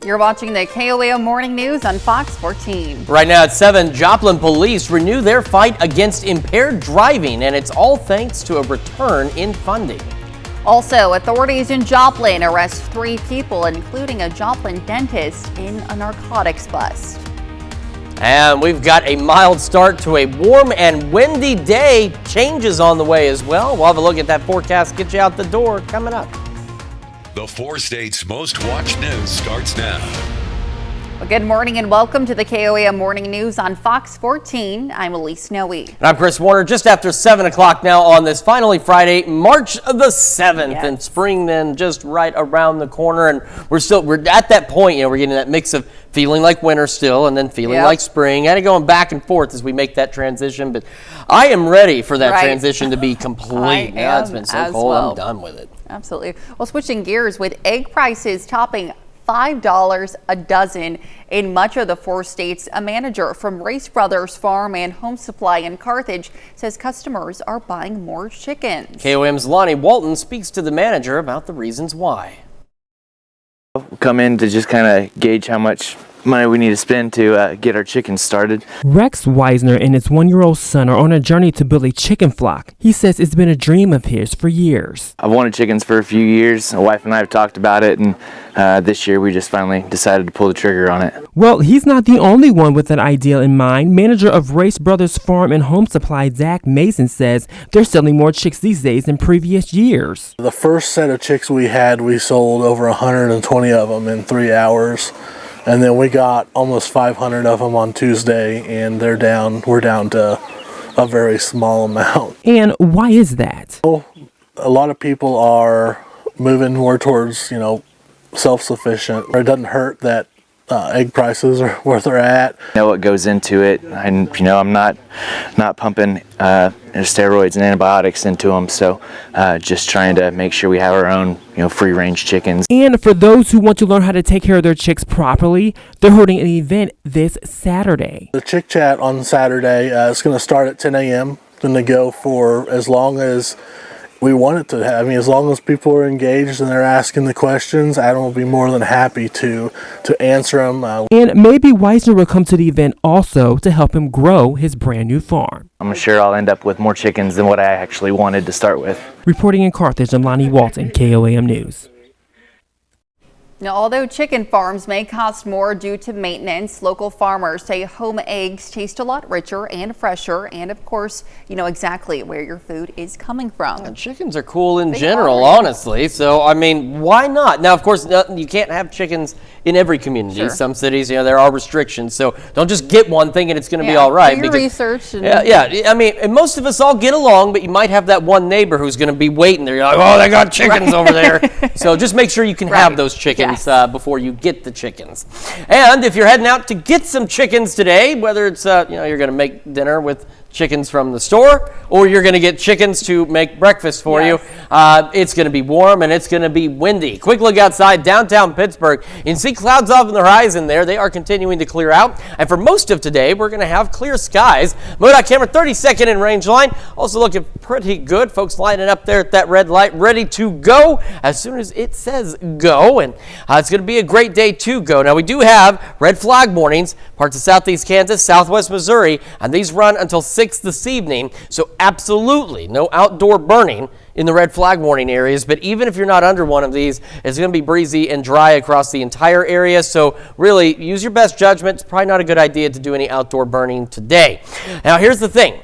You're watching the KOAO Morning News on Fox 14. Right now at 7, Joplin police renew their fight against impaired driving, and it's all thanks to a return in funding. Also, authorities in Joplin arrest 3 people, including a Joplin dentist, in a narcotics bust. And we've got a mild start to a warm and windy day. Changes on the way as well. We'll have a look at that forecast, get you out the door coming up. The 4 states' most watched news starts now. Well, good morning and welcome to the KOAO Morning News on Fox 14. I'm Elise Snowy. And I'm Chris Warner, just after 7 o'clock now on this finally Friday, March the 7th. Yes. And spring then just right around the corner. And we're at that point, we're getting that mix of feeling like winter still and then feeling like spring. Kind of going back and forth as we make that transition. But I am ready for that transition to be complete. Now it's been so cold, I'm done with it. Absolutely. Well, switching gears, with egg prices topping $5 a dozen in much of the 4 states, a manager from Race Brothers Farm and Home Supply in Carthage says customers are buying more chickens. KOM's Lonnie Walton speaks to the manager about the reasons why. Come in to just kind of gauge how much money we need to spend to get our chickens started. Rex Weisner and his 1-year-old son are on a journey to build a chicken flock. He says it's been a dream of his for years. I've wanted chickens for a few years. My wife and I have talked about it, and this year we just finally decided to pull the trigger on it. Well, he's not the only one with an idea in mind. Manager of Race Brothers Farm and Home Supply, Zach Mason, says they're selling more chicks these days than previous years. The first set of chicks we had, we sold over 120 of them in 3 hours. And then we got almost 500 of them on Tuesday, and we're down to a very small amount. And why is that? Well, a lot of people are moving more towards, self-sufficient. It doesn't hurt that egg prices are where they're at. I know what goes into it, and I'm not pumping steroids and antibiotics into them, so just trying to make sure we have our own free-range chickens. And for those who want to learn how to take care of their chicks properly, they're holding an event this Saturday. The Chick Chat on Saturday is going to start at 10 a.m. Going to go for as long as we want it to have. As long as people are engaged and they're asking the questions, Adam will be more than happy to answer them. And maybe Weisner will come to the event also to help him grow his brand new farm. I'm sure I'll end up with more chickens than what I actually wanted to start with. Reporting in Carthage, I'm Lonnie Walton, KOAM News. Now, although chicken farms may cost more due to maintenance, local farmers say home eggs taste a lot richer and fresher, and of course, you know exactly where your food is coming from. And chickens are cool in general, honestly. So, why not? Now, of course, you can't have chickens in every community. Sure. Some cities, there are restrictions. So don't just get one thinking it's going to be all right. Do your research. And and most of us all get along, but you might have that one neighbor who's going to be waiting there. You're like, oh, they got chickens over there. So just make sure you can have those chickens before you get the chickens. And if you're heading out to get some chickens today, whether it's, you're going to make dinner with chickens from the store, or you're going to get chickens to make breakfast for you. It's going to be warm and it's going to be windy. Quick look outside downtown Pittsburgh. You can see clouds off on the horizon there. They are continuing to clear out. And for most of today, we're going to have clear skies. MoDOT camera 32nd in range line. Also looking pretty good. Folks lining up there at that red light, ready to go as soon as it says go. And it's going to be a great day to go. Now, we do have red flag warnings, parts of southeast Kansas, southwest Missouri, and these run until 6 this evening, so absolutely no outdoor burning in the red flag warning areas. But even if you're not under one of these, it's going to be breezy and dry across the entire area, so really use your best judgment. It's probably not a good idea to do any outdoor burning today. Now, here's the thing.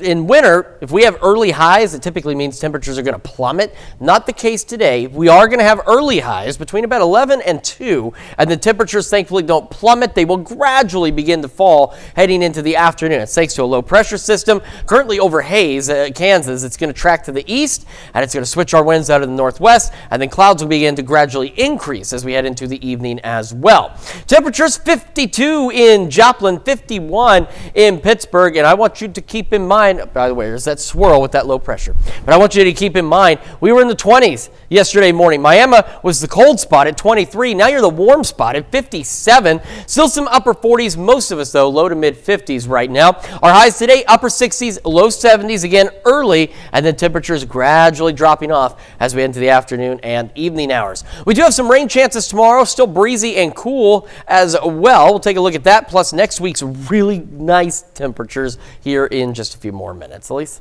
In winter, if we have early highs, it typically means temperatures are going to plummet. Not the case today. We are going to have early highs between about 11 and 2, and the temperatures thankfully don't plummet. They will gradually begin to fall heading into the afternoon. It's thanks to a low pressure system currently over Hays, Kansas. It's going to track to the east, and it's going to switch our winds out of the northwest, and then clouds will begin to gradually increase as we head into the evening as well. Temperatures 52 in Joplin, 51 in Pittsburgh, and I want you to keep keep in mind, by the way, there's that swirl with that low pressure. But I want you to keep in mind, we were in the 20s yesterday morning. Miami was the cold spot at 23. Now you're the warm spot at 57. Still some upper 40s. Most of us, though, low to mid 50s right now. Our highs today, upper 60s, low 70s again early, and then temperatures gradually dropping off as we enter the afternoon and evening hours. We do have some rain chances tomorrow, still breezy and cool as well. We'll take a look at that, plus next week's really nice temperatures here in just a few more minutes. Elise?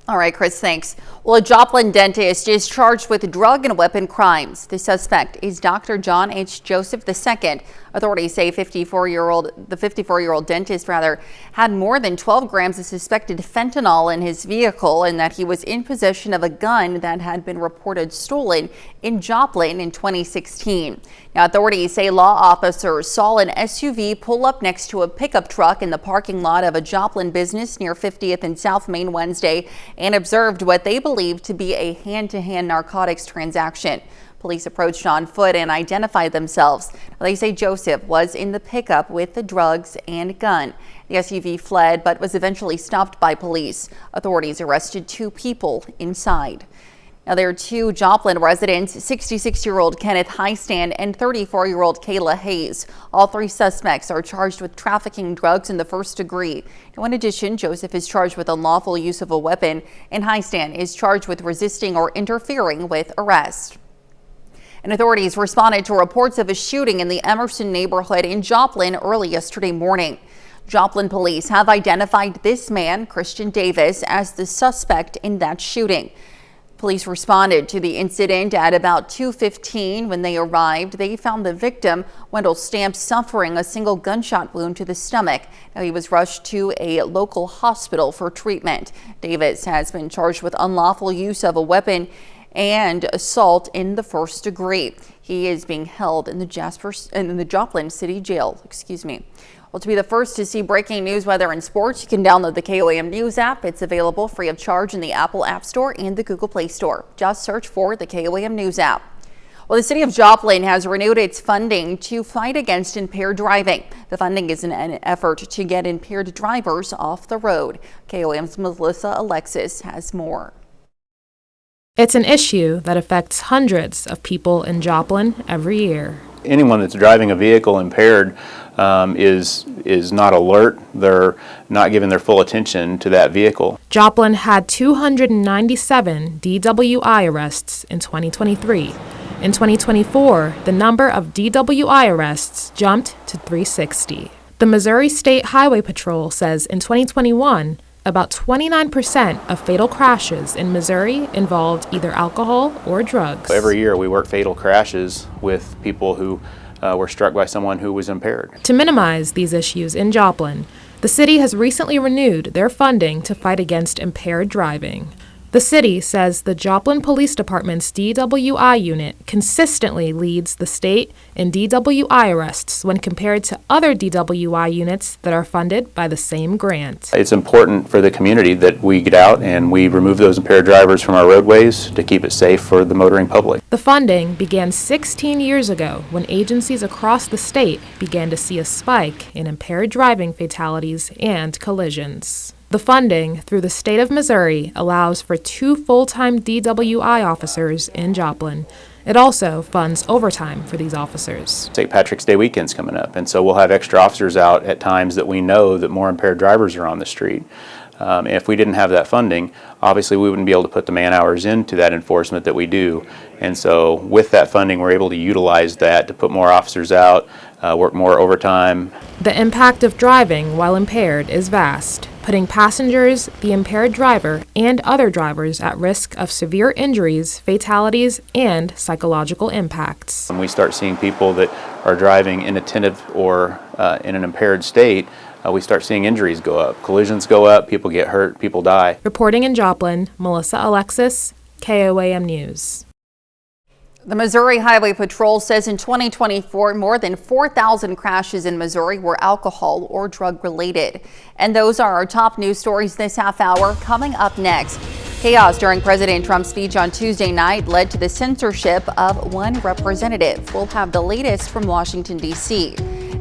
All right, Chris, thanks. Well, a Joplin dentist is charged with drug and weapon crimes. The suspect is Dr. John H. Joseph II. Authorities say the 54-year-old dentist had more than 12 grams of suspected fentanyl in his vehicle, and that he was in possession of a gun that had been reported stolen in Joplin in 2016. Now, authorities say law officers saw an SUV pull up next to a pickup truck in the parking lot of a Joplin business near 50th and South Main Wednesday and observed what they believed to be a hand-to-hand narcotics transaction. Police approached on foot and identified themselves. They say Joseph was in the pickup with the drugs and gun. The SUV fled but was eventually stopped by police. Authorities arrested 2 people inside. Now, there are 2 Joplin residents, 66-year-old Kenneth Highstand and 34-year-old Kayla Hayes. All 3 suspects are charged with trafficking drugs in the first degree. Now, in addition, Joseph is charged with unlawful use of a weapon, and Highstand is charged with resisting or interfering with arrest. And authorities responded to reports of a shooting in the Emerson neighborhood in Joplin early yesterday morning. Joplin police have identified this man, Christian Davis, as the suspect in that shooting. Police responded to the incident at about 2:15. When they arrived, they found the victim, Wendell Stamps, suffering a single gunshot wound to the stomach. Now, he was rushed to a local hospital for treatment. Davis has been charged with unlawful use of a weapon and assault in the first degree. He is being held in the Joplin City Jail. Well, to be the first to see breaking news, weather, and sports, you can download the KOAM News app. It's available free of charge in the Apple App Store and the Google Play Store. Just search for the KOAM News app. Well, the city of Joplin has renewed its funding to fight against impaired driving. The funding is an effort to get impaired drivers off the road. KOAM's Melissa Alexis has more. It's an issue that affects hundreds of people in Joplin every year. Anyone that's driving a vehicle impaired is not alert. They're not giving their full attention to that vehicle. Joplin had 297 DWI arrests in 2023. In 2024, the number of DWI arrests jumped to 360. The Missouri State Highway Patrol says in 2021, about 29% of fatal crashes in Missouri involved either alcohol or drugs. Every year we work fatal crashes with people who were struck by someone who was impaired. To minimize these issues in Joplin, the city has recently renewed their funding to fight against impaired driving. The city says the Joplin Police Department's DWI unit consistently leads the state in DWI arrests when compared to other DWI units that are funded by the same grant. It's important for the community that we get out and we remove those impaired drivers from our roadways to keep it safe for the motoring public. The funding began 16 years ago when agencies across the state began to see a spike in impaired driving fatalities and collisions. The funding through the state of Missouri allows for 2 full-time DWI officers in Joplin. It also funds overtime for these officers. St. Patrick's Day weekend's coming up, and so we'll have extra officers out at times that we know that more impaired drivers are on the street. If we didn't have that funding, obviously we wouldn't be able to put the man hours into that enforcement that we do. And so with that funding, we're able to utilize that to put more officers out, work more overtime. The impact of driving while impaired is vast, putting passengers, the impaired driver, and other drivers at risk of severe injuries, fatalities, and psychological impacts. When we start seeing people that are driving inattentive or in an impaired state, we start seeing injuries go up, collisions go up, people get hurt, people die. Reporting in Joplin, Melissa Alexis, KOAM News. The Missouri Highway Patrol says in 2024, more than 4,000 crashes in Missouri were alcohol or drug related. And those are our top news stories this half hour. Coming up next, chaos during President Trump's speech on Tuesday night led to the censorship of one representative. We'll have the latest from Washington, D.C.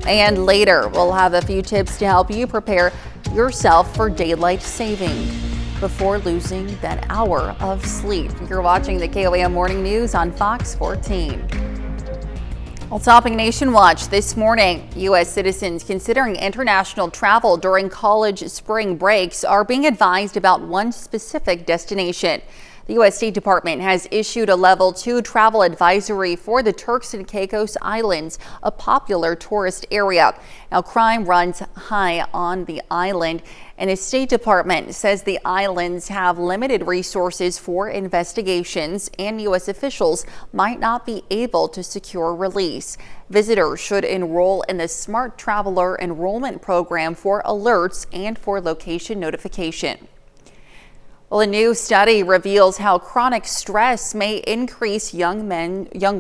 And later, we'll have a few tips to help you prepare yourself for daylight saving before losing that hour of sleep. You're watching the KOAM Morning News on Fox 14. Well, topping Nation Watch this morning, U.S. citizens considering international travel during college spring breaks are being advised about one specific destination. The U.S. State Department has issued a level 2 travel advisory for the Turks and Caicos Islands, a popular tourist area. Now, crime runs high on the island, and the State Department says the islands have limited resources for investigations, and U.S. officials might not be able to secure release. Visitors should enroll in the Smart Traveler Enrollment Program for alerts and for location notification. Well, a new study reveals how chronic stress may increase young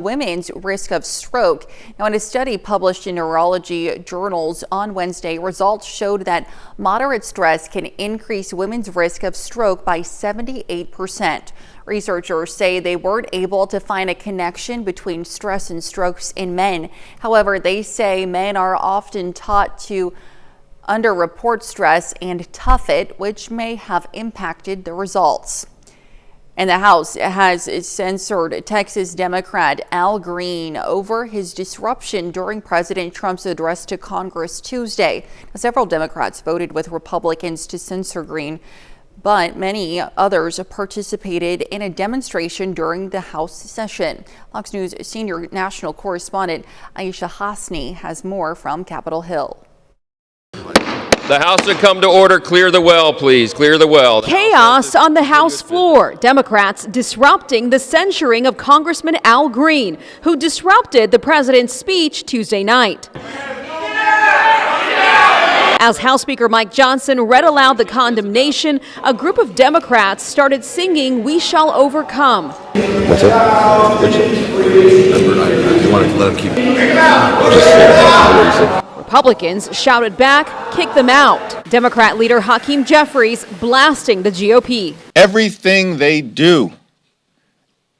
women's risk of stroke. Now, in a study published in neurology journals on Wednesday, results showed that moderate stress can increase women's risk of stroke by 78%. Researchers say they weren't able to find a connection between stress and strokes in men. However, they say men are often taught to underreport stress and tough it, which may have impacted the results. And the House has censored Texas Democrat Al Green over his disruption during President Trump's address to Congress Tuesday. Now, several Democrats voted with Republicans to censor Green, but many others participated in a demonstration during the House session. Fox News senior national correspondent Aisha Hasni has more from Capitol Hill. The House to come to order. Clear the well, please. Clear the well. Chaos on the House floor. Democrats disrupting the censuring of Congressman Al Green, who disrupted the president's speech Tuesday night. As House Speaker Mike Johnson read aloud the condemnation, a group of Democrats started singing "We Shall Overcome." What's up? You want to let him keep. Republicans shouted back, kick them out. Democrat leader Hakeem Jeffries blasting the GOP. Everything they do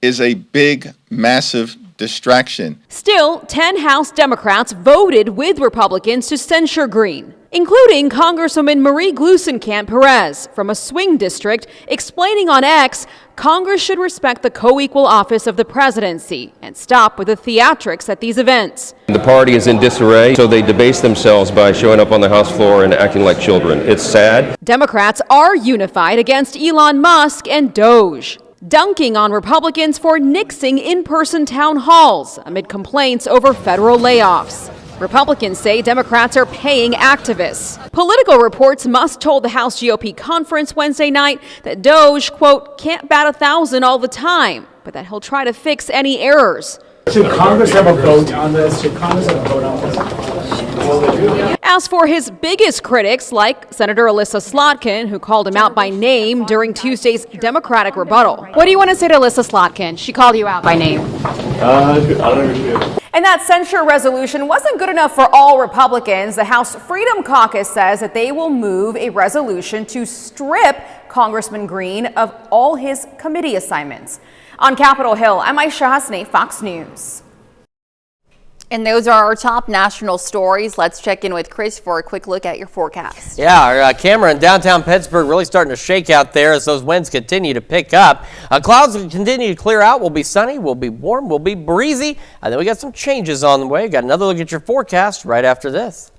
is a big, massive distraction. Still, 10 House Democrats voted with Republicans to censure Green, including Congresswoman Marie Gluesenkamp Perez from a swing district, explaining on X, Congress should respect the co-equal office of the presidency and stop with the theatrics at these events. The party is in disarray, so they debase themselves by showing up on the House floor and acting like children. It's sad. Democrats are unified against Elon Musk and Doge, dunking on Republicans for nixing in-person town halls amid complaints over federal layoffs. Republicans say Democrats are paying activists. Political reports must told the House GOP conference Wednesday night that Doge, quote, can't bat 1,000 all the time, but that he'll try to fix any errors. Should Congress have a vote on this? As for his biggest critics, like Senator Alyssa Slotkin, who called him out by name during Tuesday's Democratic rebuttal. What do you want to say to Alyssa Slotkin? She called you out by name. I don't understand. And that censure resolution wasn't good enough for all Republicans. The House Freedom Caucus says that they will move a resolution to strip Congressman Green of all his committee assignments. On Capitol Hill, I'm Aisha Hasni, Fox News. And those are our top national stories. Let's check in with Chris for a quick look at your forecast. Yeah, our camera in downtown Pittsburgh really starting to shake out there as those winds continue to pick up. Clouds will continue to clear out. We'll be sunny, we'll be warm, we'll be breezy. And then we got some changes on the way. Got another look at your forecast right after this.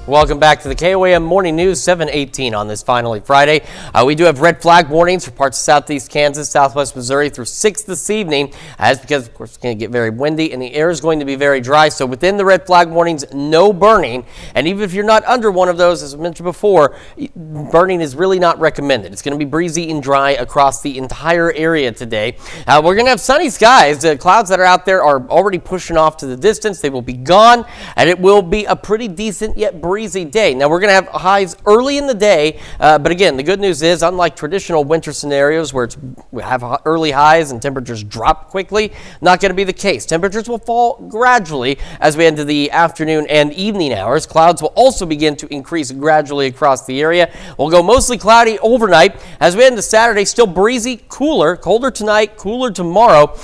Welcome back to the KOAM Morning News, 7:18 on this finally Friday. We do have red flag warnings for parts of southeast Kansas, southwest Missouri through 6 this evening. That's because, of course, it's going to get very windy and the air is going to be very dry. So within the red flag warnings, no burning. And even if you're not under one of those, as I mentioned before, burning is really not recommended. It's going to be breezy and dry across the entire area today. We're going to have sunny skies. The clouds that are out there are already pushing off to the distance. They will be gone, and it will be a pretty decent yet breezy breezy day. Now, we're going to have highs early in the day, but again, the good news is, unlike traditional winter scenarios where we have early highs and temperatures drop quickly, not going to be the case. Temperatures will fall gradually as we enter the afternoon and evening hours. Clouds will also begin to increase gradually across the area. We'll go mostly cloudy overnight. As we head into Saturday, still breezy, cooler, colder tonight, cooler tomorrow.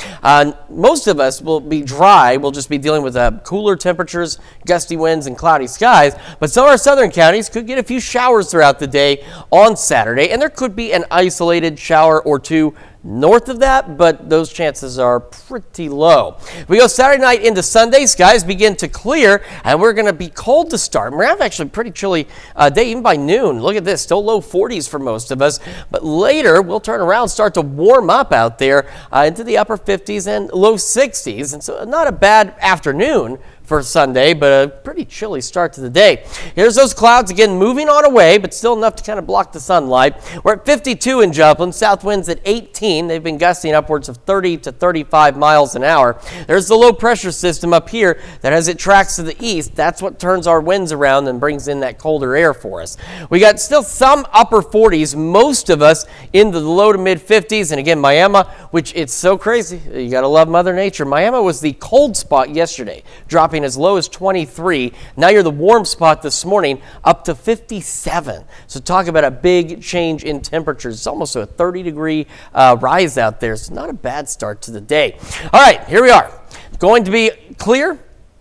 Most of us will be dry. We'll just be dealing with cooler temperatures, gusty winds, and cloudy skies. But some of our southern counties could get a few showers throughout the day on Saturday, and there could be an isolated shower or two north of that, but those chances are pretty low. We go Saturday night into Sunday, skies begin to clear, and we're going to be cold to start. We're going to have actually a pretty chilly day, even by noon. Look at this, still low 40s for most of us, but later we'll turn around, start to warm up out there into the upper 50s and low 60s, and so not a bad afternoon for Sunday, but a pretty chilly start to the day. Here's those clouds again moving on away, but still enough to kind of block the sunlight. We're at 52 in Joplin, south winds at 18. They've been gusting upwards of 30 to 35 miles an hour. There's the low pressure system up here that as it tracks to the east, that's what turns our winds around and brings in that colder air for us. We got still some upper 40s, most of us into the low to mid 50s. And again, Miami, which it's so crazy. You got to love Mother Nature. Miami was the cold spot yesterday, dropping as low as 23. Now you're the warm spot this morning, up to 57. So talk about a big change in temperatures. It's almost a 30-degree rise out there. It's not a bad start to the day. All right, here we are. Going to be clear,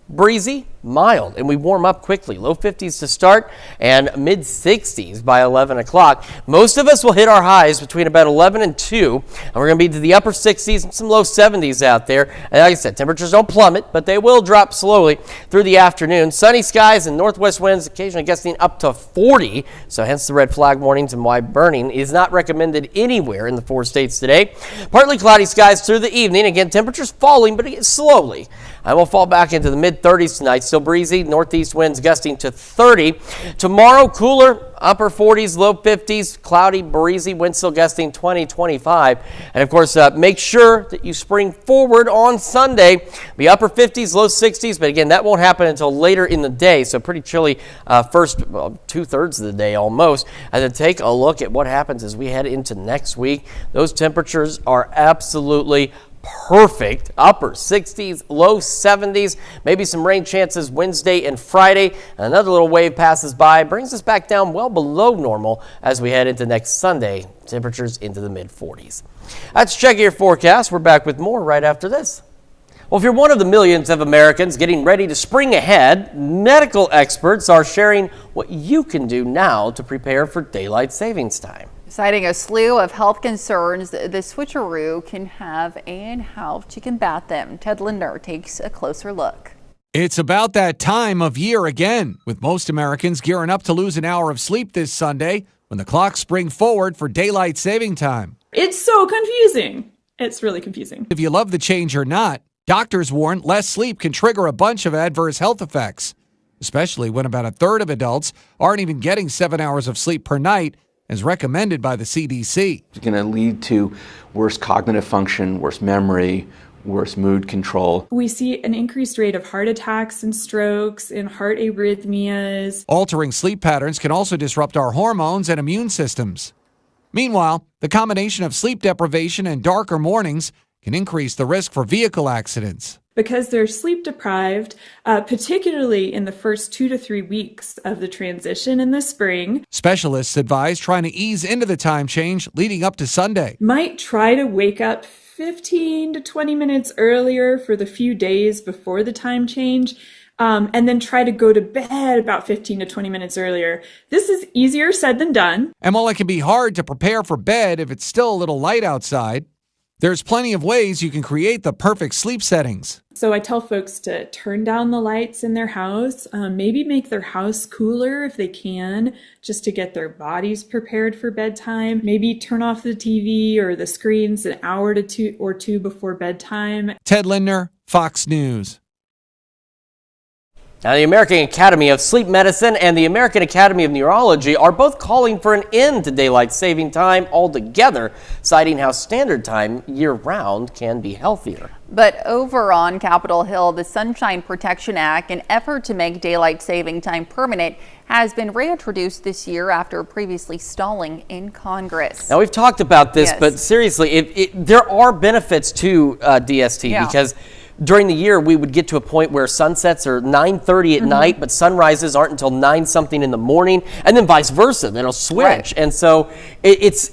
breezy, mild, and we warm up quickly. Low 50s to start and mid 60s by 11 o'clock. Most of us will hit our highs between about 11 and 2, and we're going to be to the upper 60s and some low 70s out there. And like I said, temperatures don't plummet, but they will drop slowly through the afternoon. Sunny skies and northwest winds occasionally gusting up to 40, so hence the red flag warnings and why burning is not recommended anywhere in the 4 states today. Partly cloudy skies through the evening. Again, temperatures falling, but again, slowly. I will fall back into the mid 30s tonight. Still breezy, northeast winds gusting to 30. Tomorrow, cooler, upper 40s, low 50s, cloudy, breezy, wind still gusting 20, 25. And of course, make sure that you spring forward on Sunday. Be upper 50s, low 60s, but again, that won't happen until later in the day. So pretty chilly first 2/3 of the day almost. And then take a look at what happens as we head into next week. Those temperatures are absolutely perfect. Upper 60s, low 70s, maybe some rain chances Wednesday and Friday. Another little wave passes by, brings us back down well below normal as we head into next Sunday. Temperatures into the mid 40s. That's Check Your Forecast. We're back with more right after this. Well, if you're one of the millions of Americans getting ready to spring ahead, medical experts are sharing what you can do now to prepare for daylight savings time. Citing a slew of health concerns the switcheroo can have and how to combat them. Ted Linder takes a closer look. It's about that time of year again, with most Americans gearing up to lose an hour of sleep this Sunday when the clocks spring forward for daylight saving time. It's so confusing. It's really confusing. If you love the change or not, doctors warn less sleep can trigger a bunch of adverse health effects, especially when about a third of adults aren't even getting 7 hours of sleep per night, as recommended by the CDC. It's going to lead to worse cognitive function, worse memory, worse mood control. We see an increased rate of heart attacks and strokes and heart arrhythmias. Altering sleep patterns can also disrupt our hormones and immune systems. Meanwhile, the combination of sleep deprivation and darker mornings can increase the risk for vehicle accidents. Because they're sleep deprived, particularly in the first 2 to 3 weeks of the transition in the spring. Specialists advise trying to ease into the time change leading up to Sunday. Might try to wake up 15 to 20 minutes earlier for the few days before the time change, and then try to go to bed about 15 to 20 minutes earlier. This is easier said than done. And while it can be hard to prepare for bed if it's still a little light outside, there's plenty of ways you can create the perfect sleep settings. So I tell folks to turn down the lights in their house, maybe make their house cooler if they can, just to get their bodies prepared for bedtime. Maybe turn off the TV or the screens an hour or two before bedtime. Ted Lindner, Fox News. Now, the American Academy of Sleep Medicine and the American Academy of Neurology are both calling for an end to daylight saving time altogether, citing how standard time year-round can be healthier. But over on Capitol Hill, the Sunshine Protection Act, an effort to make daylight saving time permanent, has been reintroduced this year after previously stalling in Congress. Now, we've talked about this, Yes. but seriously, there are benefits to DST because during the year we would get to a point where sunsets are 9:30 at night, but sunrises aren't until 9 something in the morning, and then vice versa. Then it'll switch, Right. and so it's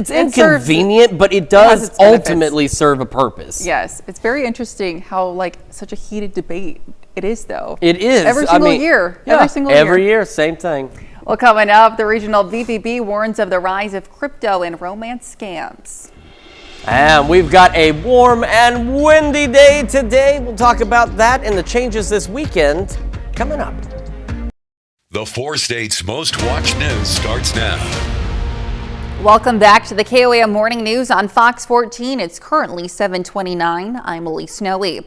inconvenient, but it does its benefits. ultimately serve a purpose. Yes, it's very interesting how like such a heated debate it is, though. It is every single year. Yeah, Every single every year, same thing. Well, coming up, the regional BBB warns of the rise of crypto and romance scams. And we've got a warm and windy day today. We'll talk about that and the changes this weekend coming up. The 4 states' most watched news starts now. Welcome back to the KOAM Morning News on Fox 14. It's currently 7:29. I'm Elise Snowy.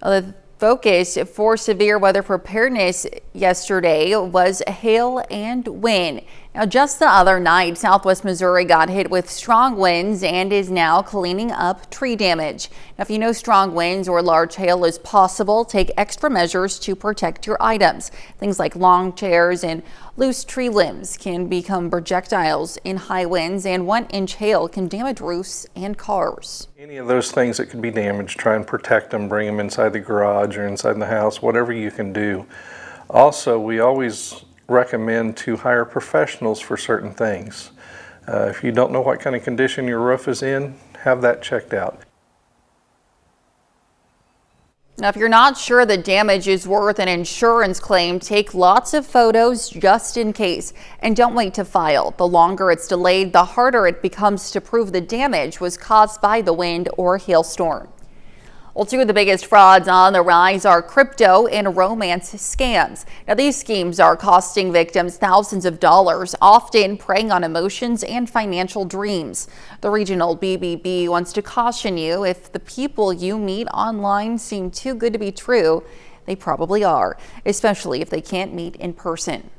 The focus for severe weather preparedness yesterday was hail and wind. Now, just the other night, Southwest Missouri got hit with strong winds and is now cleaning up tree damage. Now, if you know strong winds or large hail is possible, take extra measures to protect your items. Things like long chairs and loose tree limbs can become projectiles in high winds, and 1-inch hail can damage roofs and cars. Any of those things that could be damaged, try and protect them, bring them inside the garage or inside the house, whatever you can do. Also, we always recommend to hire professionals for certain things. If you don't know what kind of condition your roof is in, have that checked out. Now, if you're not sure the damage is worth an insurance claim, take lots of photos just in case, and don't wait to file. The longer it's delayed, the harder it becomes to prove the damage was caused by the wind or hailstorm. Well, two of the biggest frauds on the rise are crypto and romance scams. Now, these schemes are costing victims thousands of dollars, often preying on emotions and financial dreams. The regional BBB wants to caution you, if the people you meet online seem too good to be true, they probably are, especially if they can't meet in person.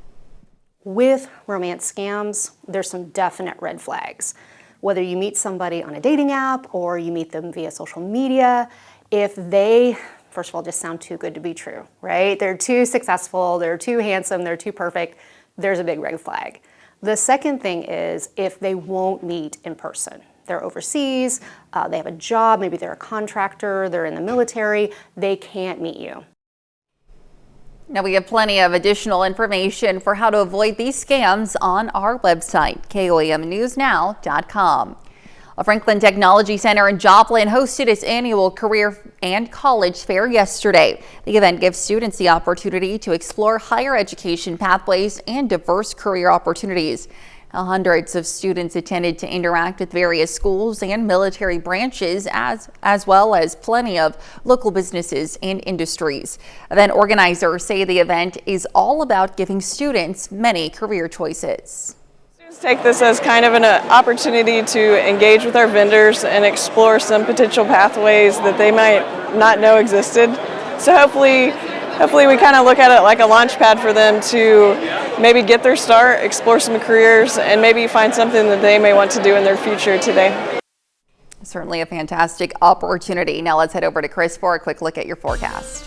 With romance scams, there's some definite red flags. Whether you meet somebody on a dating app or you meet them via social media, if they, first of all, just sound too good to be true, right? They're too successful, they're too handsome, they're too perfect, there's a big red flag. The second thing is if they won't meet in person. They're overseas, they have a job, maybe they're a contractor, they're in the military, they can't meet you. Now, we have plenty of additional information for how to avoid these scams on our website, KOAMnewsnow.com. A Franklin Technology Center in Joplin hosted its annual career and college fair yesterday. The event gives students the opportunity to explore higher education pathways and diverse career opportunities. Now, hundreds of students attended to interact with various schools and military branches, as well as plenty of local businesses and industries. Event organizers say the event is all about giving students many career choices. Take this as kind of an opportunity to engage with our vendors and explore some potential pathways that they might not know existed. So hopefully we kind of look at it like a launch pad for them to maybe get their start, explore some careers, and maybe find something that they may want to do in their future today. Certainly a fantastic opportunity. Now let's head over to Chris for a quick look at your forecast.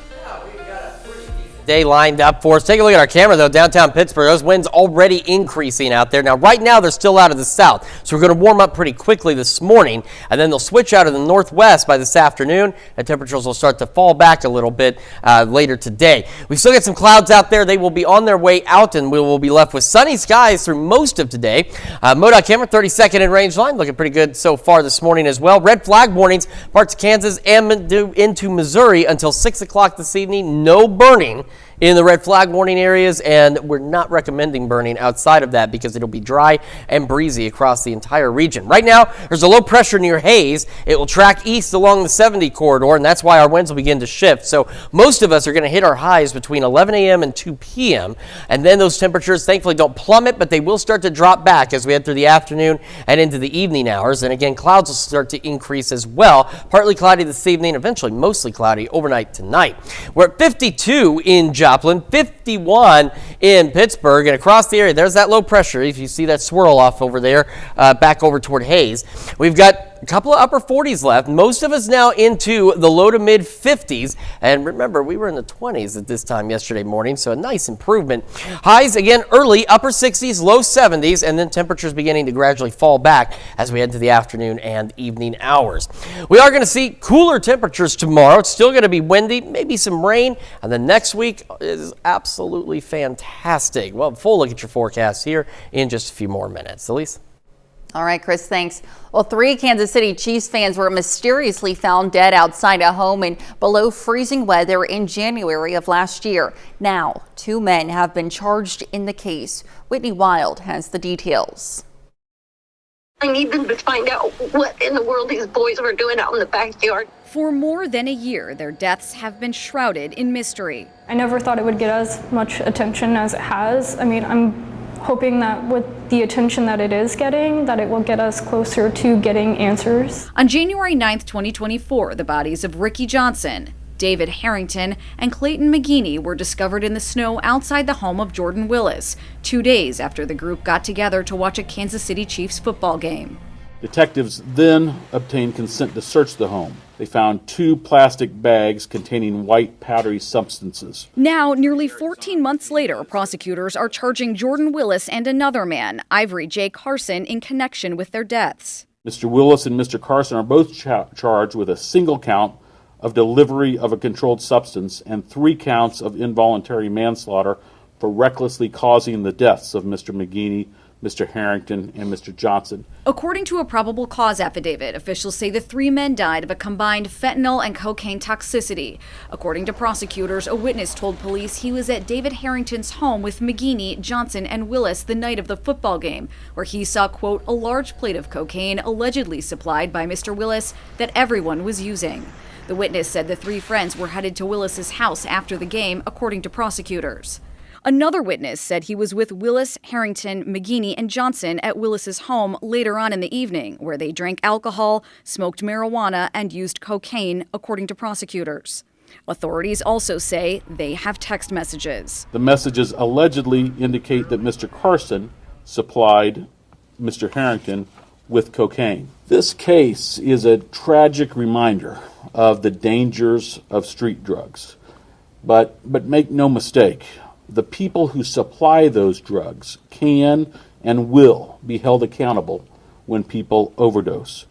Day lined up for us. Take a look at our camera, though. Downtown Pittsburgh, those winds already increasing out there. Now, right now, they're still out of the south, so we're going to warm up pretty quickly this morning, and then they'll switch out of the northwest by this afternoon, and temperatures will start to fall back a little bit later today. We still get some clouds out there. They will be on their way out, and we will be left with sunny skies through most of today. MoDOT camera, 32nd in range line, looking pretty good so far this morning as well. Red flag warnings, parts of Kansas and into Missouri until 6 o'clock this evening. No burning in the red flag warning areas, and we're not recommending burning outside of that because it'll be dry and breezy across the entire region. Right now, there's a low pressure near Hayes. It will track east along the 70 corridor, and that's why our winds will begin to shift. So most of us are going to hit our highs between 11 a.m. and 2 p.m., and then those temperatures thankfully don't plummet, but they will start to drop back as we head through the afternoon and into the evening hours. And again, clouds will start to increase as well. Partly cloudy this evening, eventually mostly cloudy overnight tonight. We're at 52 in Joplin, 51 in Pittsburgh, and across the area, there's that low pressure. If you see that swirl off over there, back over toward Hayes. We've got a couple of upper 40s left. Most of us now into the low to mid 50s. And remember, we were in the 20s at this time yesterday morning, so a nice improvement. Highs again early, upper 60s, low 70s, and then temperatures beginning to gradually fall back as we head to the afternoon and evening hours. We are going to see cooler temperatures tomorrow. It's still going to be windy, maybe some rain, and the next week is absolutely fantastic. Well, full look at your forecast here in just a few more minutes. Elise? All right, Chris, thanks. Well, 3 Kansas City Chiefs fans were mysteriously found dead outside a home in below freezing weather in January of last year. Now, 2 men have been charged in the case. Whitney Wild has the details. I need them to find out what in the world these boys were doing out in the backyard. For more than a year, their deaths have been shrouded in mystery. I never thought it would get as much attention as it has. I mean, I'm hoping that with the attention that it is getting, that it will get us closer to getting answers. On January 9th, 2024, the bodies of Ricky Johnson, David Harrington, and Clayton McGeeney were discovered in the snow outside the home of Jordan Willis, 2 days after the group got together to watch a Kansas City Chiefs football game. Detectives then obtained consent to search the home. They found 2 plastic bags containing white powdery substances. Now, nearly 14 months later, prosecutors are charging Jordan Willis and another man, Ivory J. Carson, in connection with their deaths. Mr. Willis and Mr. Carson are both charged with a single count of delivery of a controlled substance and 3 counts of involuntary manslaughter for recklessly causing the deaths of Mr. McGeeney, Mr. Harrington, and Mr. Johnson. According to a probable cause affidavit, officials say the 3 men died of a combined fentanyl and cocaine toxicity. According to prosecutors, a witness told police he was at David Harrington's home with McGeeney, Johnson, and Willis the night of the football game, where he saw, quote, a large plate of cocaine allegedly supplied by Mr. Willis that everyone was using. The witness said the 3 friends were headed to Willis's house after the game, according to prosecutors. Another witness said he was with Willis, Harrington, McGeeney, and Johnson at Willis's home later on in the evening, where they drank alcohol, smoked marijuana, and used cocaine, according to prosecutors. Authorities also say they have text messages. The messages allegedly indicate that Mr. Carson supplied Mr. Harrington with cocaine. This case is a tragic reminder of the dangers of street drugs. But make no mistake, the people who supply those drugs can and will be held accountable when people overdose.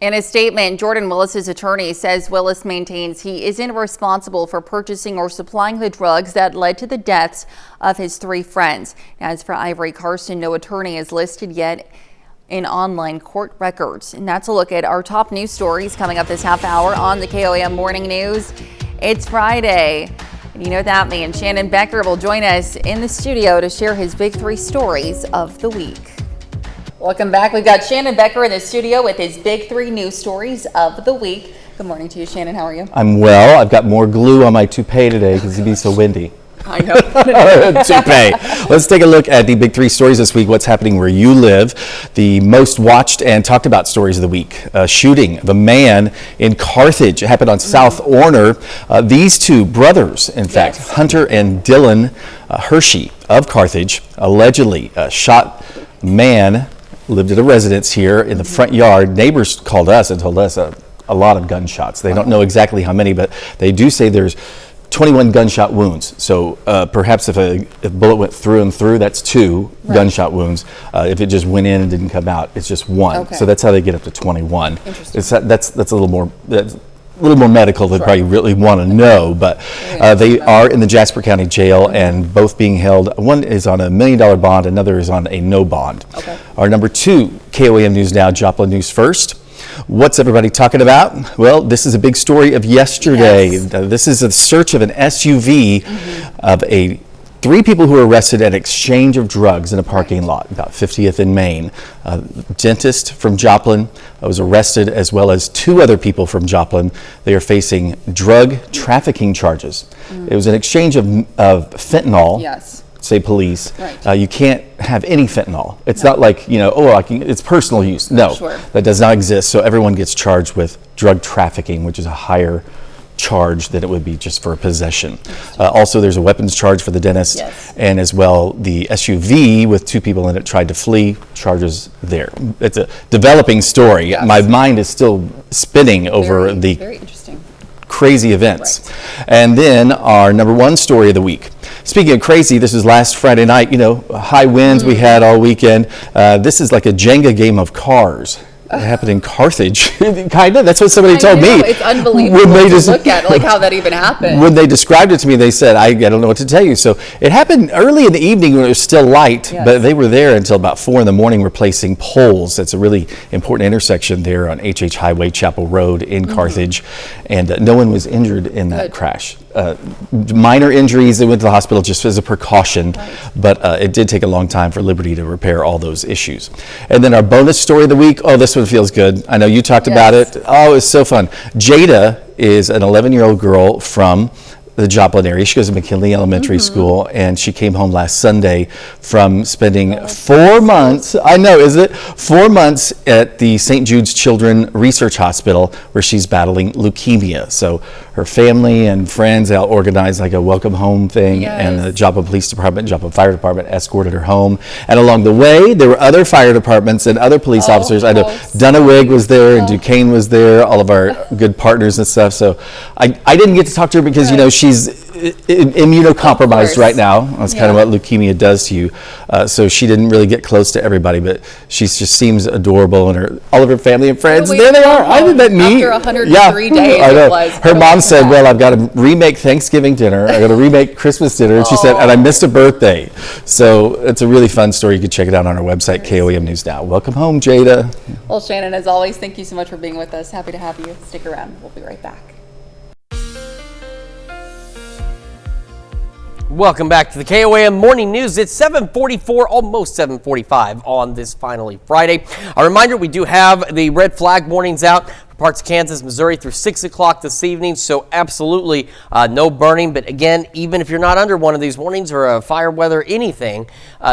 In a statement, Jordan Willis's attorney says Willis maintains he isn't responsible for purchasing or supplying the drugs that led to the deaths of his 3 friends. As for Ivory Carson, no attorney is listed yet in online court records. And that's a look at our top news stories coming up this half hour on the KOAM Morning News. It's Friday, and you know what that means. Shannon Becker will join us in the studio to share his big 3 stories of the week. Welcome back. We've got Shannon Becker in the studio with his big 3 news stories of the week. Good morning to you, Shannon. How are you? I'm well. I've got more glue on my toupee today because it'd be so windy. I know. Toupee. Let's take a look at the big 3 stories this week. What's happening where you live? The most watched and talked about stories of the week. Shooting of a man in Carthage. It happened on South Orner. These 2 brothers, in fact, Hunter and Dylan Hershey of Carthage, allegedly shot a man, lived at a residence here in the front yard. Neighbors called us and told us a lot of gunshots. They don't know exactly how many, but they do say there's 21 gunshot wounds. So perhaps if a bullet went through and through, that's 2 gunshot wounds. If it just went in and didn't come out, it's just 1. Okay. So that's how they get up to 21. That's a little more. That's a little more medical than probably really want to know, but they are in the Jasper County Jail and both being held. One is on a $1 million bond, another is on a no bond. Okay. Our number 2 KOAM News Now, Joplin News First. What's everybody talking about? Well, this is a big story of yesterday. Yes. This is a search of an SUV of 3 people who were arrested at exchange of drugs in a parking lot, about 50th in Maine. A dentist from Joplin was arrested, as well as 2 other people from Joplin. They are facing drug trafficking charges. It was an exchange of fentanyl. Yes. Say police. Right. You can't have any fentanyl. It's not like, it's personal use. No, Sure. that does not exist. So everyone gets charged with drug trafficking, which is a higher charge than it would be just for a possession. Also, there's a weapons charge for the dentist, and as well the SUV with 2 people in it tried to flee, charges there. It's a developing story. My mind is still spinning over the very interesting. crazy events. And then our number 1 story of the week. Speaking of crazy, this was last Friday night, high winds we had all weekend. This is like a Jenga game of cars. It happened in Carthage, kind of. That's what somebody told me. It's unbelievable to look at, like how that even happened. When they described it to me, they said, I don't know what to tell you. So it happened early in the evening when it was still light, but they were there until about 4 in the morning replacing poles. That's a really important intersection there on HH Highway, Chapel Road in Carthage. And no one was injured in that crash. Minor injuries, they went to the hospital just as a precaution, but it did take a long time for Liberty to repair all those issues. And then our bonus story of the week, this one feels good. I know you talked about it. Oh, it's so fun. Jada is an 11-year-old girl from the Joplin area. She goes to McKinley Elementary School, and she came home last Sunday from spending 4 months, I know, isn't it? 4 months at the St. Jude's Children's Research Hospital where she's battling leukemia. So her family and friends all organized like a welcome home thing, and the Joplin Police Department, Joplin Fire Department escorted her home. And along the way, there were other fire departments and other police officers. I know Dunawig was there and Duquesne was there, all of our good partners and stuff. So I didn't get to talk to her because, she's immunocompromised right now. That's kind of what leukemia does to you. So she didn't really get close to everybody, but she just seems adorable, and all of her family and friends, there they are. I did that neat. After 103 days, I know. it was. Her mom said, well, I've got to remake Thanksgiving dinner. I got to remake Christmas dinner. And she said, and I missed a birthday. So it's a really fun story. You can check it out on our website, KOAM News Now. Welcome home, Jada. Well, Shannon, as always, thank you so much for being with us. Happy to have you. Stick around. We'll be right back. Welcome back to the KOAM Morning News. It's 7:44, almost 7:45 on this finally Friday. A reminder, we do have the red flag warnings out for parts of Kansas, Missouri through 6 o'clock this evening, so absolutely no burning. But again, even if you're not under one of these warnings or a fire weather, anything,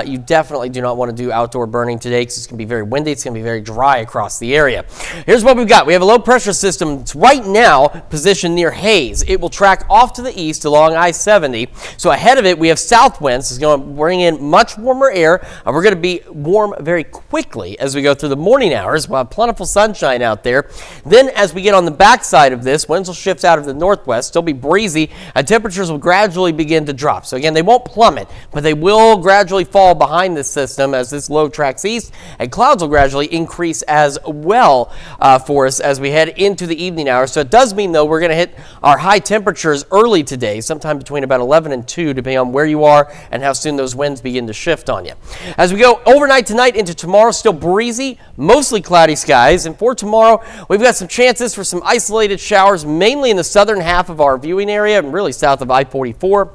you definitely do not want to do outdoor burning today because it's going to be very windy. It's going to be very dry across the area. Here's what we've got. We have a low pressure system that's right now positioned near Hayes. It will track off to the east along I-70. So ahead of it, we have south winds. It's going to bring in much warmer air, and we're going to be warm very quickly as we go through the morning hours. We'll have plentiful sunshine out there. Then as we get on the backside of this, winds will shift out of the northwest, still be breezy, and temperatures will gradually begin to drop. So again, they won't plummet, but they will gradually fall behind this system as this low tracks east, and clouds will gradually increase as well for us as we head into the evening hours. So it does mean, though, we're going to hit our high temperatures early today, sometime between about 11 and 2, depending on where you are and how soon those winds begin to shift on you. As we go overnight tonight into tomorrow, still breezy, mostly cloudy skies, and for tomorrow, we've got some chances for some isolated showers, mainly in the southern half of our viewing area and really south of I-44.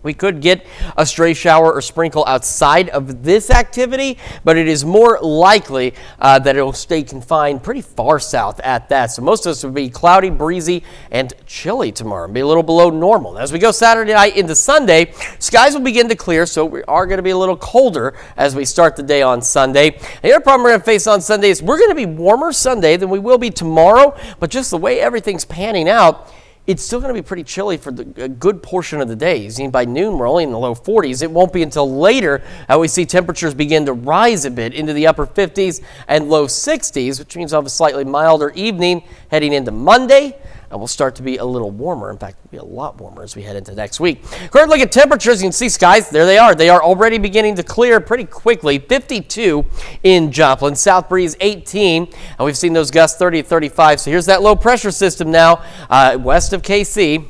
We could get a stray shower or sprinkle outside of this activity, but it is more likely that it will stay confined pretty far south at that. So most of us will be cloudy, breezy, and chilly tomorrow. Be a little below normal. As we go Saturday night into Sunday, skies will begin to clear, so we are going to be a little colder as we start the day on Sunday. The other problem we're going to face on Sunday is we're going to be warmer Sunday than we will be tomorrow, but just the way everything's panning out, it's still going to be pretty chilly for a good portion of the day. By noon, we're only in the low 40s. It won't be until later that we see temperatures begin to rise a bit into the upper 50s and low 60s, which means we'll have a slightly milder evening heading into Monday. And we'll start to be a little warmer. In fact, it'll be a lot warmer as we head into next week. Current look at temperatures. You can see skies. There they are. They are already beginning to clear pretty quickly. 52 in Joplin. South breeze 18. And we've seen those gusts 30 to 35. So here's that low pressure system now west of KC.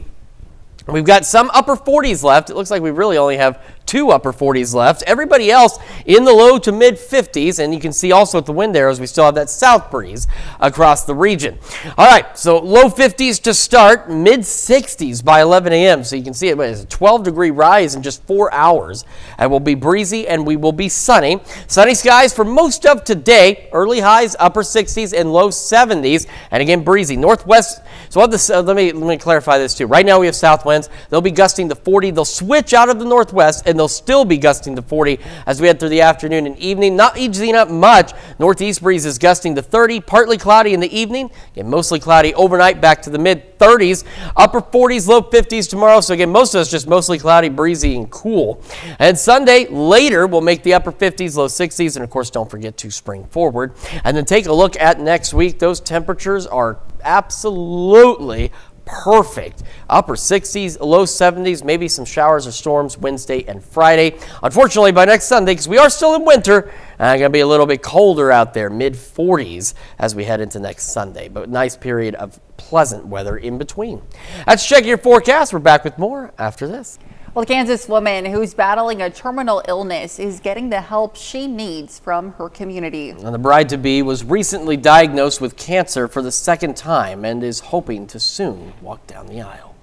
We've got some upper 40s left. It looks like we really only have 2 upper 40s left. Everybody else in the low to mid 50s. And you can see also at the wind arrows, we still have that south breeze across the region. All right, so low 50s to start, mid 60s by 11 a.m. So you can see it's a 12-degree rise in just 4 hours. And we'll be breezy and we will be sunny. Sunny skies for most of today. Early highs, upper 60s and low 70s. And again, breezy. Northwest. So we'll have this, let me clarify this too. Right now we have south winds. They'll be gusting to 40. They'll switch out of the northwest and they'll still be gusting to 40 as we head through the afternoon and evening. Not easing up much. Northeast breezes gusting to 30, partly cloudy in the evening. Again, mostly cloudy overnight, back to the mid-30s. Upper 40s, low 50s tomorrow. So again, most of us just mostly cloudy, breezy, and cool. And Sunday, later, we'll make the upper 50s, low 60s. And of course, don't forget to spring forward. And then take a look at next week. Those temperatures are absolutely perfect. Upper 60s, low 70s, maybe some showers or storms Wednesday and Friday. Unfortunately, by next Sunday, because we are still in winter, going to be a little bit colder out there, mid 40s as we head into next Sunday. But nice period of pleasant weather in between. Let's check your forecast. We're back with more after this. Well, a Kansas woman who's battling a terminal illness is getting the help she needs from her community. And the bride-to-be was recently diagnosed with cancer for the second time and is hoping to soon walk down the aisle.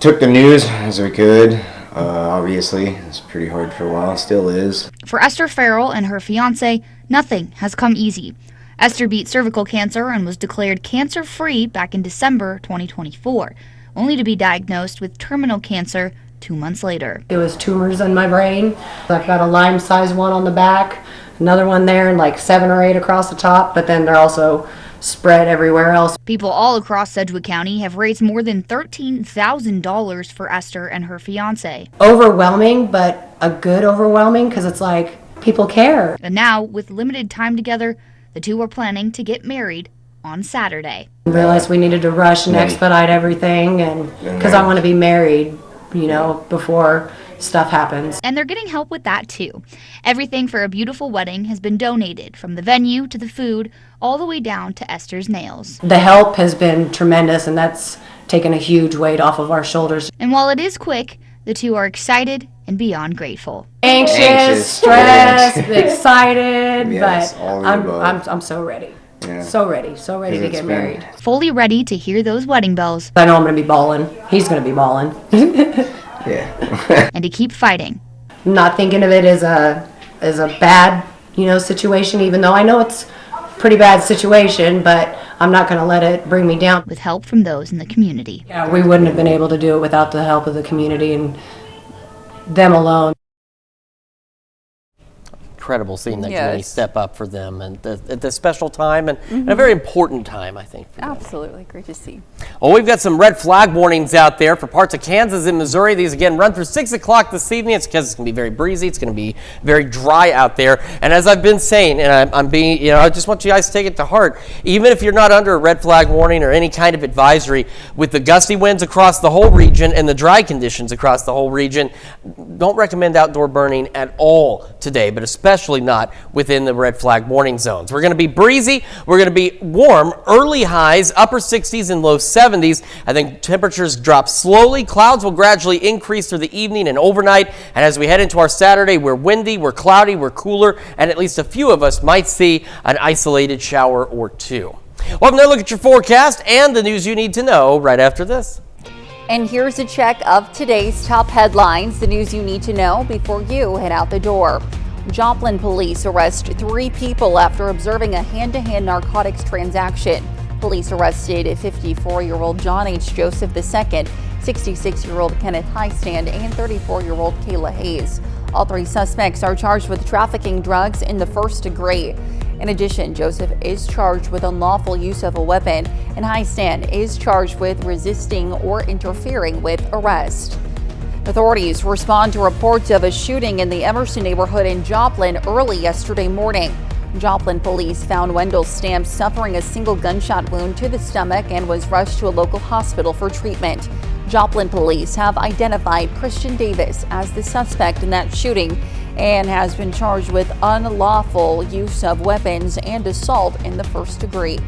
Took the news as we could. Obviously, it's pretty hard for a while, still is. For Esther Farrell and her fiance, nothing has come easy. Esther beat cervical cancer and was declared cancer-free back in December 2024. Only to be diagnosed with terminal cancer 2 months later. It was tumors in my brain. I've got a lime-sized one on the back, another one there, and like 7 or 8 across the top, but then they're also spread everywhere else. People all across Sedgwick County have raised more than $13,000 for Esther and her fiance. Overwhelming, but a good overwhelming, because it's like people care. And now, with limited time together, the two are planning to get married on Saturday. I realized we needed to rush and expedite everything, and because I want to be married, you know, before stuff happens. And they're getting help with that too. Everything for a beautiful wedding has been donated, from the venue to the food, all the way down to Esther's nails. The help has been tremendous, and that's taken a huge weight off of our shoulders. And while it is quick, the two are excited and beyond grateful. Anxious, stressed, excited, Yes, but all of the above. I'm so ready. Yeah. So ready to get married. Fully ready to hear those wedding bells. I know I'm going to be bawling. He's going to be bawling. Yeah. And to keep fighting. I'm not thinking of it as a bad, situation, even though I know it's a pretty bad situation, but I'm not going to let it bring me down. With help from those in the community. Yeah, we wouldn't have been able to do it without the help of the community and them alone. Incredible seeing that community step up for them and at this special time and a very important time, I think. For Absolutely. Great to see. Well, we've got some red flag warnings out there for parts of Kansas and Missouri. These, again, run through 6 o'clock this evening. It's because it's going to be very breezy. It's going to be very dry out there. And as I've been saying, and I'm being, I just want you guys to take it to heart. Even if you're not under a red flag warning or any kind of advisory, with the gusty winds across the whole region and the dry conditions across the whole region, don't recommend outdoor burning at all today, but especially not within the red flag warning zones. We're going to be breezy. We're going to be warm, early highs, upper 60s and low 70s. I think temperatures drop slowly. Clouds will gradually increase through the evening and overnight. And as we head into our Saturday, we're windy, we're cloudy, we're cooler, and at least a few of us might see an isolated shower or two. Welcome to look at your forecast and the news you need to know right after this. And here's a check of today's top headlines, the news you need to know before you head out the door. Joplin police arrest 3 people after observing a hand-to-hand narcotics transaction. Police arrested 54-year-old John H. Joseph II, 66-year-old Kenneth Highstand, and 34-year-old Kayla Hayes. All 3 suspects are charged with trafficking drugs in the first degree. In addition, Joseph is charged with unlawful use of a weapon, and Highstand is charged with resisting or interfering with arrest. Authorities respond to reports of a shooting in the Emerson neighborhood in Joplin early yesterday morning. Joplin police found Wendell Stamps suffering a single gunshot wound to the stomach and was rushed to a local hospital for treatment. Joplin police have identified Christian Davis as the suspect in that shooting and has been charged with unlawful use of weapons and assault in the first degree.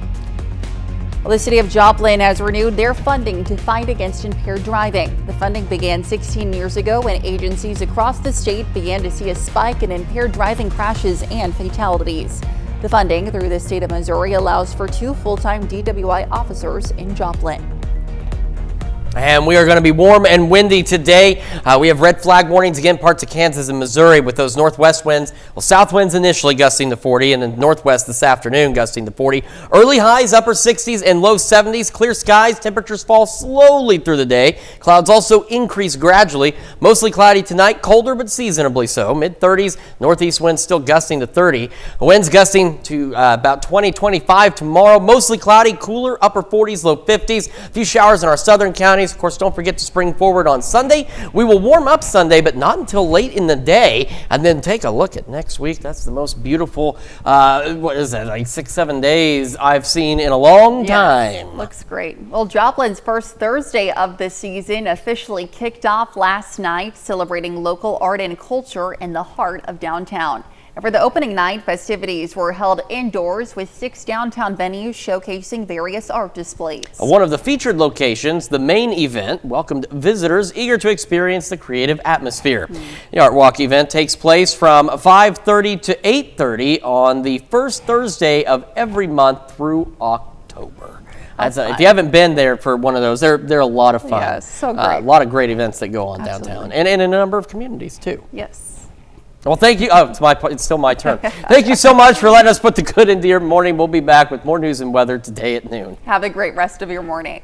Well, the city of Joplin has renewed their funding to fight against impaired driving. The funding began 16 years ago when agencies across the state began to see a spike in impaired driving crashes and fatalities. The funding through the state of Missouri allows for 2 full-time DWI officers in Joplin. And we are going to be warm and windy today. We have red flag warnings again, parts of Kansas and Missouri with those northwest winds. Well, south winds initially gusting to 40, and then northwest this afternoon gusting to 40. Early highs, upper 60s and low 70s. Clear skies, temperatures fall slowly through the day. Clouds also increase gradually. Mostly cloudy tonight, colder but seasonably so. Mid-30s, northeast winds still gusting to 30. Winds gusting to about 20, 25 tomorrow. Mostly cloudy, cooler, upper 40s, low 50s. A few showers in our southern counties. Of course, don't forget to spring forward on Sunday. We will warm up Sunday, but not until late in the day. And then take a look at next week. That's the most beautiful, what is that, like 6-7 days I've seen in a long time. Looks great. Well, Joplin's first Thursday of the season officially kicked off last night, celebrating local art and culture in the heart of downtown. And for the opening night, festivities were held indoors with 6 downtown venues showcasing various art displays. One of the featured locations, the main event, welcomed visitors eager to experience the creative atmosphere. The Art Walk event takes place from 5:30 to 8:30 on the first Thursday of every month through October. If you haven't been there for one of those, they're a lot of fun. Yes, so great. A lot of great events that go on downtown and in a number of communities too. Yes. Well, thank you. Oh, it's still my turn. Thank you so much for letting us put the good into your morning. We'll be back with more news and weather today at noon. Have a great rest of your morning.